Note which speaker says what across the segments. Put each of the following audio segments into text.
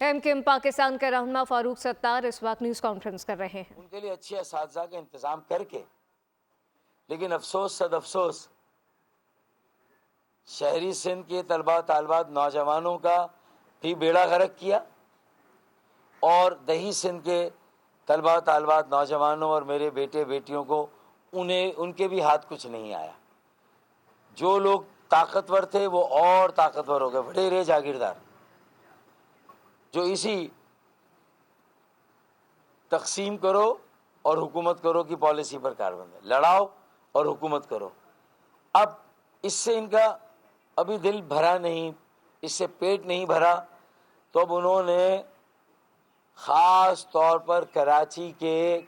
Speaker 1: M Q M Pakistan کے رہنما فاروق ستار اس وقت نیوز کانفرنس کر رہے ہیں۔
Speaker 2: ان کے لیے اچھے اساتذہ کا انتظام کر کے، لیکن افسوس صد افسوس شہری سندھ کے طلباء طالبات نوجوانوں کا بھی بیڑا غرق کیا، اور دیہی سندھ کے طلباء طالبات نوجوانوں اور میرے بیٹے بیٹیوں کو ان کے بھی ہاتھ کچھ نہیں آیا۔ جو لوگ طاقتور تھے وہ اور طاقتور ہو گئے، وڈیرے جاگیردار، جو اسی تقسیم کرو اور حکومت کرو کی پالیسی پر کاربند ہے، لڑاؤ اور حکومت کرو۔ اب اس سے ان کا ابھی دل بھرا نہیں، اس سے پیٹ نہیں بھرا، تو اب انہوں نے خاص طور پر کراچی کے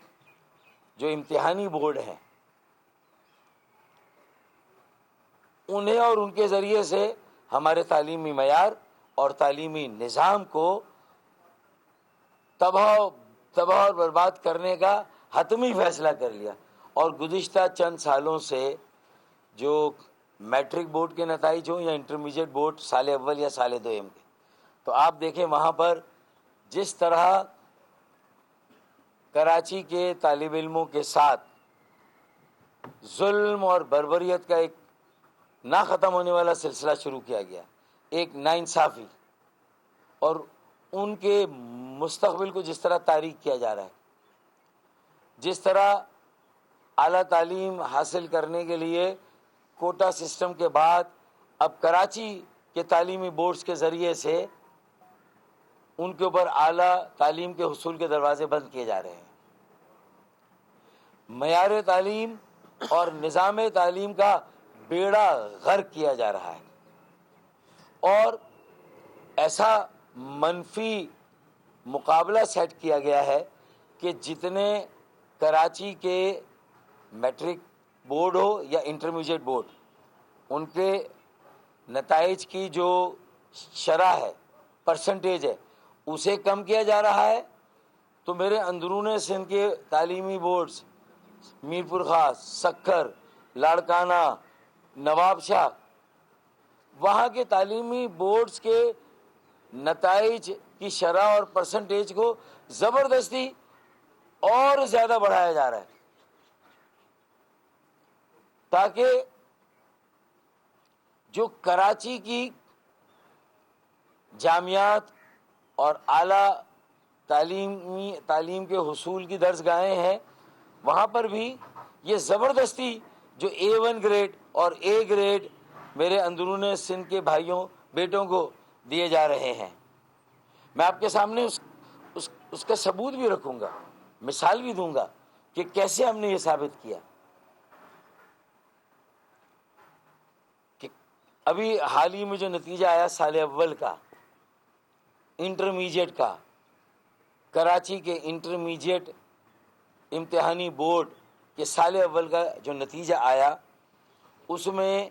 Speaker 2: جو امتحانی بورڈ ہیں انہیں اور ان کے ذریعے سے ہمارے تعلیمی معیار اور تعلیمی نظام کو تباہ اور برباد کرنے کا حتمی فیصلہ کر لیا۔ اور گزشتہ چند سالوں سے جو میٹرک بورڈ کے نتائج ہوں یا انٹرمیڈیٹ بورڈ سال اول یا سال دوم کے، تو آپ دیکھیں وہاں پر جس طرح کراچی کے طالب علموں کے ساتھ ظلم اور بربریت کا ایک نہ ختم ہونے والا سلسلہ شروع کیا گیا، ایک ناانصافی، اور ان کے مستقبل کو جس طرح تاریک کیا جا رہا ہے، جس طرح اعلیٰ تعلیم حاصل کرنے کے لیے کوٹا سسٹم کے بعد اب کراچی کے تعلیمی بورڈز کے ذریعے سے ان کے اوپر اعلیٰ تعلیم کے حصول کے دروازے بند کیے جا رہے ہیں۔ معیار تعلیم اور نظام تعلیم کا بیڑا غرق کیا جا رہا ہے، اور ایسا منفی مقابلہ سیٹ کیا گیا ہے کہ جتنے کراچی کے میٹرک بورڈ ہو یا انٹرمیڈیٹ بورڈ، ان کے نتائج کی جو شرح ہے، پرسنٹیج ہے، اسے کم کیا جا رہا ہے، تو میرے اندرون سندھ کے تعلیمی بورڈز میرپور خاص، سکھر، لاڑکانہ، نواب شاہ، وہاں کے تعلیمی بورڈز کے نتائج کی شرح اور پرسنٹیج کو زبردستی اور زیادہ بڑھایا جا رہا ہے، تاکہ جو کراچی کی جامعات اور اعلیٰ تعلیم کے حصول کی درسگاہیں ہیں، وہاں پر بھی یہ زبردستی جو A1 گریڈ اور A گریڈ میرے اندرون سندھ کے بھائیوں بیٹوں کو دیے جا رہے ہیں۔ میں آپ کے سامنے اس کا ثبوت بھی رکھوں گا، مثال بھی دوں گا کہ کیسے ہم نے یہ ثابت کیا کہ ابھی حال ہی میں جو نتیجہ آیا سال اول کا انٹرمیڈیٹ کا، کراچی کے انٹرمیڈیٹ امتحانی بورڈ کے سال اول کا جو نتیجہ آیا، اس میں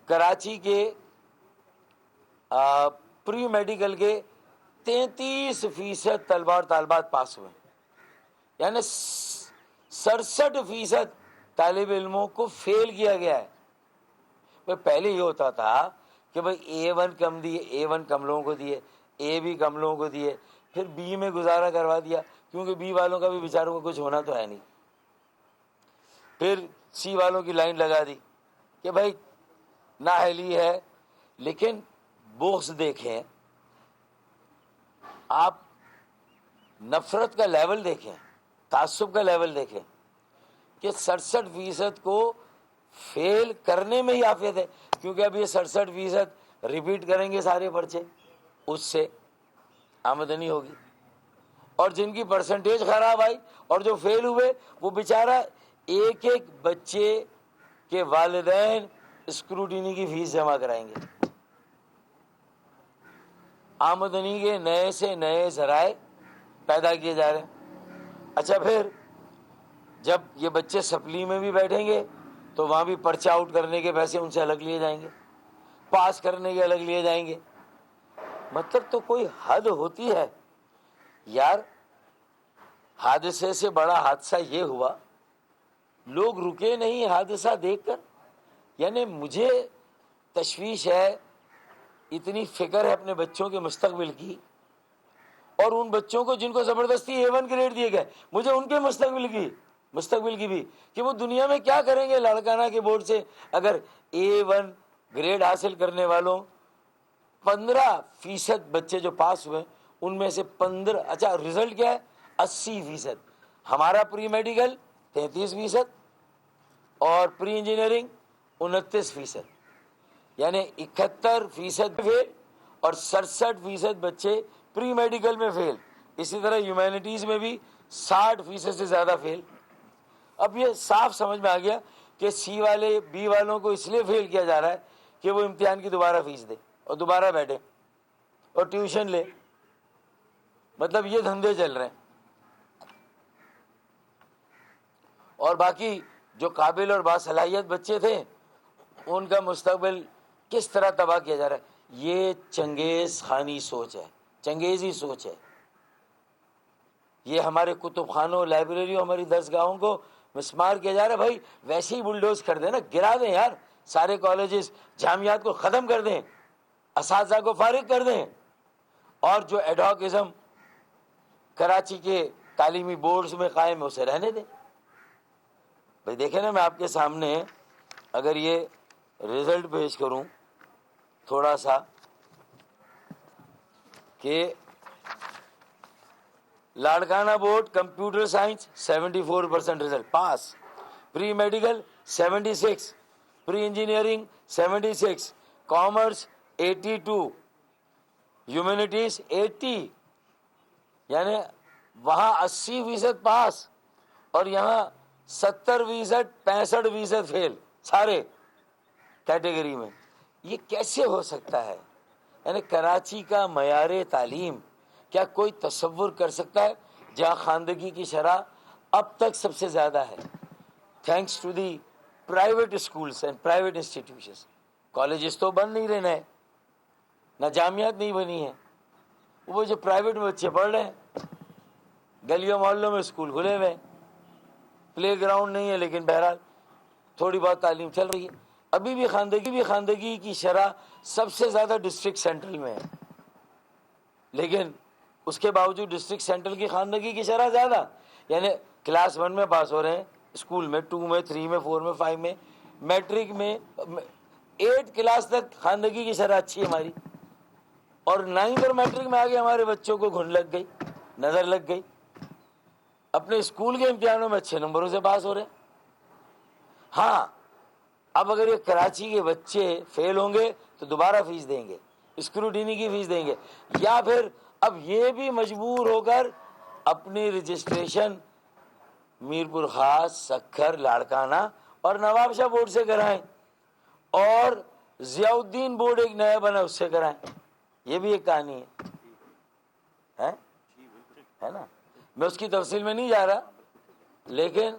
Speaker 2: کراچی کے پری میڈیکل کے 33% طلباء اور طالبات پاس ہوئے، یعنی 67% طالب علموں کو فیل کیا گیا ہے۔ پہلے یہ ہوتا تھا کہ بھائی A1 کم دیے، A1 کم لوگوں کو دیے، A بھی کم لوگوں کو دیے، پھر B میں گزارا کروا دیا، کیونکہ B والوں کا بھی بیچاروں کو کچھ ہونا تو ہے نہیں، پھر C والوں کی لائن لگا دی کہ بھائی نااہلی ہے۔ لیکن بغض دیکھیں آپ، نفرت کا لیول دیکھیں، تعصب کا لیول دیکھیں کہ 67% کو فیل کرنے میں ہی عافیت ہے، کیونکہ اب یہ 67% ریپیٹ کریں گے سارے پرچے، اس سے آمدنی ہوگی، اور جن کی پرسنٹیج خراب آئی اور جو فیل ہوئے وہ بیچارہ ایک بچے کے والدین اسکروٹینی کی فیس جمع کرائیں گے۔ آمدنی کے نئے سے نئے ذرائع پیدا کیے جا رہے ہیں۔ اچھا، پھر جب یہ بچے سپلی میں بھی بیٹھیں گے تو وہاں بھی پرچہ آؤٹ کرنے کے پیسے ان سے الگ لیے جائیں گے، پاس کرنے کے الگ لیے جائیں گے۔ مطلب تو کوئی حد ہوتی ہے یار۔ حادثے سے بڑا حادثہ یہ ہوا، لوگ رکے نہیں حادثہ دیکھ کر۔ یعنی مجھے تشویش ہے اتنی فکر ہے اپنے بچوں کے مستقبل کی، اور ان بچوں کو جن کو زبردستی A1 گریڈ دیے گئے، مجھے ان کے مستقبل کی بھی کہ وہ دنیا میں کیا کریں گے لاڑکانہ کے بورڈ سے. اگر A1 گریڈ حاصل کرنے والوں 15% بچے جو پاس ہوئے، ان میں سے 15، اچھا رزلٹ کیا ہے 80%. ہمارا پری میڈیکل 33% اور پری انجینئرنگ 29%، یعنی 71% فیل اور 67% بچے پری میڈیکل میں فیل. اسی طرح ہیومینٹیز میں بھی 60% سے زیادہ فیل. اب یہ صاف سمجھ میں آ گیا کہ سی والے بی والوں کو اس لیے فیل کیا جا رہا ہے کہ وہ امتحان کی دوبارہ فیس دے اور دوبارہ بیٹھے اور ٹیوشن لے. مطلب یہ دھندے چل رہے ہیں. اور باقی جو قابل اور باصلاحیت بچے تھے ان کا مستقبل کس طرح تباہ کیا جا رہا ہے. یہ چنگیز خانی سوچ ہے، چنگیزی سوچ ہے. یہ ہمارے کتب خانوں، لائبریریوں، ہماری درسگاہوں کو مسمار کیا جا رہا ہے. بھائی ویسے ہی بلڈوز کر دیں نا، گرا دیں یار، سارے کالجز جامعات کو ختم کر دیں، اساتذہ کو فارغ کر دیں، اور جو ایڈہاکزم کراچی کے تعلیمی بورڈز میں قائم ہے اسے رہنے دیں. بھائی دیکھیں نا، میں آپ کے سامنے اگر یہ رزلٹ پیش کروں تھوڑا سا کہ Larkana board computer science 74% result pass, pre medical 76، pre engineering 76، commerce 82، humanities 80، یعنی وہاں 80% پاس اور یہاں 70%، 65% فیل سارے کیٹیگری میں. یہ کیسے ہو سکتا ہے؟ یعنی کراچی کا معیار تعلیم کیا کوئی تصور کر سکتا ہے جہاں خواندگی کی شرح اب تک سب سے زیادہ ہے، thanks to the private schools and private institutions. Colleges تو بند نہیں رہنا ہے، نہ جامعات نہیں بنی ہیں، وہ جو پرائیویٹ میں بچے پڑھ رہے ہیں، گلیوں محلوں میں اسکول کھلے ہوئے ہیں، پلے گراؤنڈ نہیں ہے، لیکن بہرحال تھوڑی بہت تعلیم چل رہی ہے. ابھی بھی خواندگی کی شرح سب سے زیادہ ڈسٹرکٹ سینٹرل میں ہے، لیکن اس کے باوجود ڈسٹرکٹ سینٹرل کی خواندگی کی شرح زیادہ، یعنی کلاس 1 میں پاس ہو رہے ہیں اسکول میں، 2 میں، 3 میں، 4 میں، 5 میں، میٹرک میں 8 کلاس تک خواندگی کی شرح اچھی ہے ہماری، اور 9 اور میٹرک میں آگے ہمارے بچوں کو گھن لگ گئی، نظر لگ گئی، اپنے اسکول کے امتحانوں میں اچھے نمبروں سے پاس ہو رہے ہیں. ہاں اب اگر یہ کراچی کے بچے فیل ہوں گے تو دوبارہ فیس دیں گے، اسکروٹینی کی فیس دیں گے، یا پھر اب یہ بھی مجبور ہو کر اپنی رجسٹریشن میرپور خاص، سکھر، لاڑکانہ اور نواب شاہ بورڈ سے کرائیں، اور ضیاء الدین بورڈ ایک نیا بنا اس سے کرائیں. یہ بھی ایک کہانی ہے نا. میں اس کی تفصیل میں نہیں جا رہا، لیکن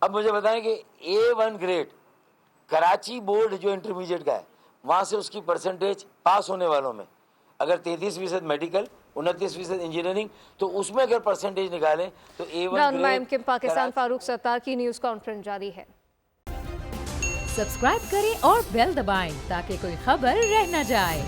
Speaker 2: اب مجھے بتائیں کہ A1 گریڈ کراچی بورڈ جو انٹرمیڈیٹ کا ہے، وہاں سے اس کی پرسنٹیج پاس ہونے والوں میں اگر 33% میڈیکل، 29% انجینئرنگ، تو اس میں اگر پرسنٹیج نکالیں تو A1
Speaker 1: رہنما
Speaker 2: گریڈ
Speaker 1: MKM پاکستان فاروق ستار کی نیوز کانفرنس جاری ہے.
Speaker 3: سبسکرائب کریں اور بیل دبائیں تاکہ کوئی خبر رہ نہ جائے.